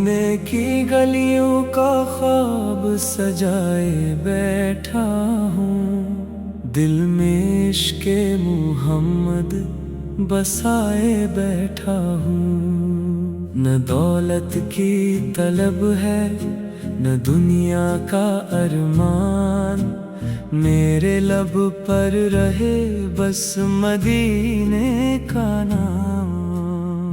मदीने की गलियों का ख्वाब सजाए बैठा हूँ। दिल में इश्क़े मुहम्मद बसाए बैठा हूँ। न दौलत की तलब है न दुनिया का अरमान, मेरे लब पर रहे बस मदीने का नाम।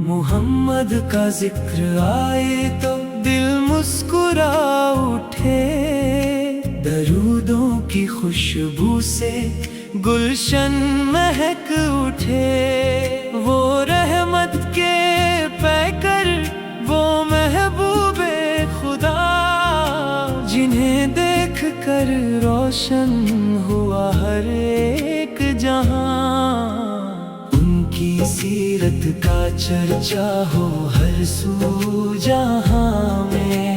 मुहम्मद का जिक्र आए तो दिल मुस्कुरा उठे, दरूदों की खुशबू से गुलशन महक उठे। वो रहमत के पैकर, वो महबूबे खुदा, जिन्हें देख कर रोशन हुआ हर एक जहां। उनकी सीरत का चर्चा हो हर सू जहां में,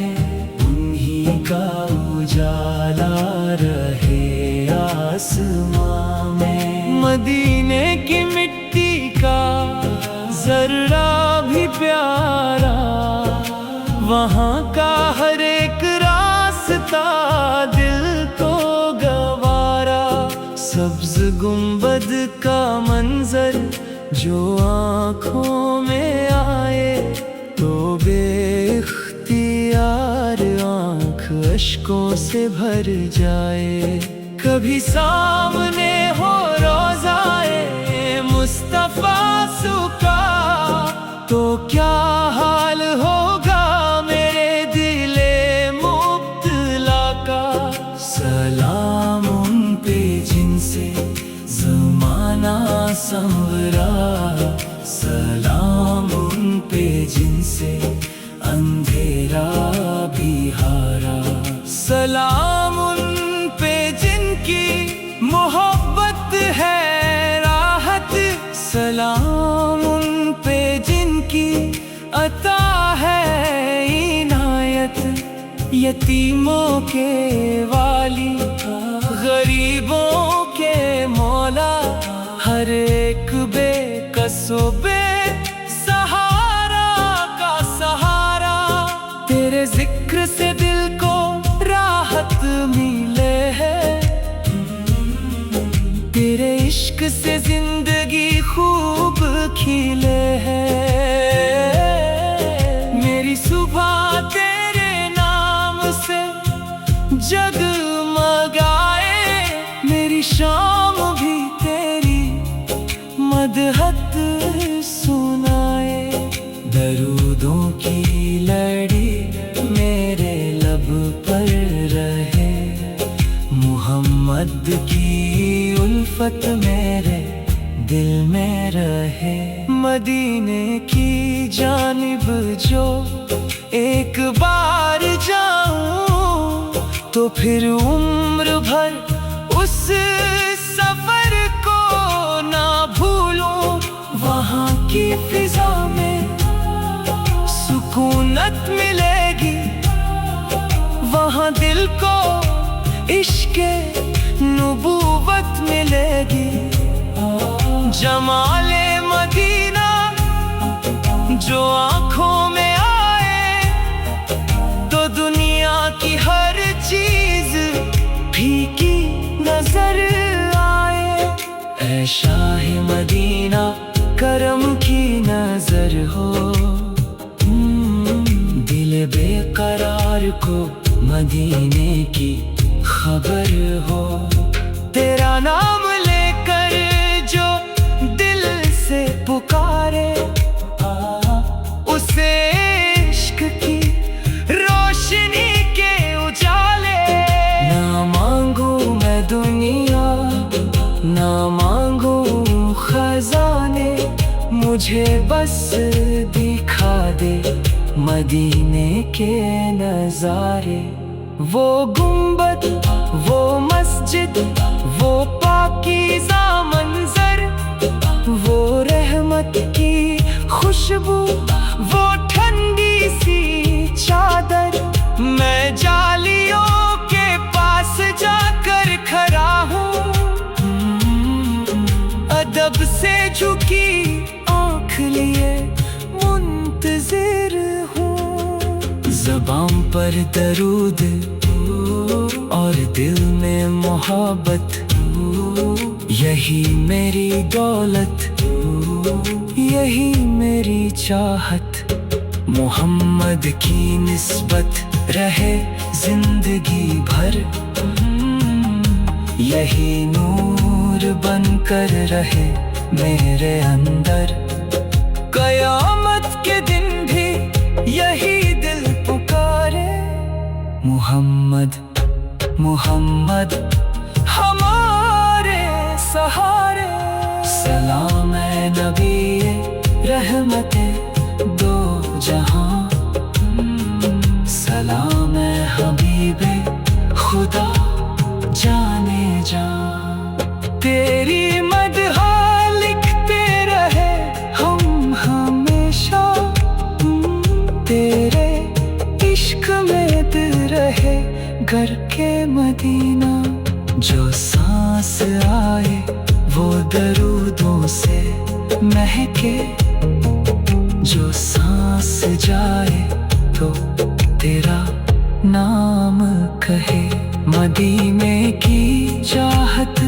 उन्हीं का उजाला रहे आसमां में। मदीने की मिट्टी का जर्रा भी प्यारा, वहाँ का हर एक रास्ता दिल को गवारा। सब्ज गुंबद का मंजर जो आँखों में आए, तो बेख्तियार आँख अश्कों से भर जाए। कभी सामने हो रोज़ाए मुस्तफ़ा सुका, तो क्या हाल होगा मेरे दिले मुब्तला का। सलाम उन पे जिनसे ज़माना संवरा, सलाम उन पे जिनसे अंधेरा भी हारा। सलाम उन पे जिनकी मोहब्बत है राहत, सलाम उन पे जिनकी अता है इनायत। यतीमों के वाली, गरीबों के मौला, हर एक बेकसो बेसहारा का सहारा। तेरे जिक्र से दिल को राहत मिले है, तेरे इश्क से जिंदगी खूब खिले है। मेरी सुबह तेरे नाम से जगमगाए, मेरी शाम भी तेरी मदहत सुनाए। दरूदों की लड़ी मेरे लब पर रहे, मुहम्मद की उल्फत मेरे दिल में रहे। मदीने की जानिब जो एक बार जाऊं, तो फिर उम्र भर उस सफर को ना भूलूं। वहाँ की फिजा में सुकूनत मिलेगी, वहाँ दिल को इश्क़े नुबूवत मिलेगी। जमाले मदीना जो आँखों में आए, तो दुनिया की हर चीज फीकी नजर आए। ऐ शाह मदीना करम की नजर हो, दिल बेकरार को मदीने की खबर हो। तेरा नाम लेकर जो दिल से पुकारे, उसे इश्क की रोशनी के उजाले। ना मांगू मैं दुनिया, ना मांगू खजाने, मुझे बस दिखा दे मदीने के नजारे। वो गुंबद, वो मस्जिद, वो पाकीज़ा मंजर, वो रहमत की खुशबू, वो ठंडी सी चादर। मैं जालियों के पास जाकर खड़ा हूँ, अदब से झुकी आँख लिए मुंतजिर हूँ। ज़बान पर दरूद और दिल में मोहब्बत, यही मेरी दौलत, यही मेरी चाहत। मोहम्मद की निस्बत रहे जिंदगी भर, यही नूर बनकर रहे मेरे अंदर। कयामत के दिन भी यही दिल पुकारे, मोहम्मद मोहम्मद हमारे सहारे। सलाम है नबी रहमते दो जहां, सलाम है हबीबे खुदा जाने जा। तेरी मदह लिखते रहे हम हमेशा, तेरे इश्क में दिल रहे घर के मदीना। जो सांस आए वो दरूदों से महके, जो सांस जाए तो तेरा नाम कहे। मदीने की चाहत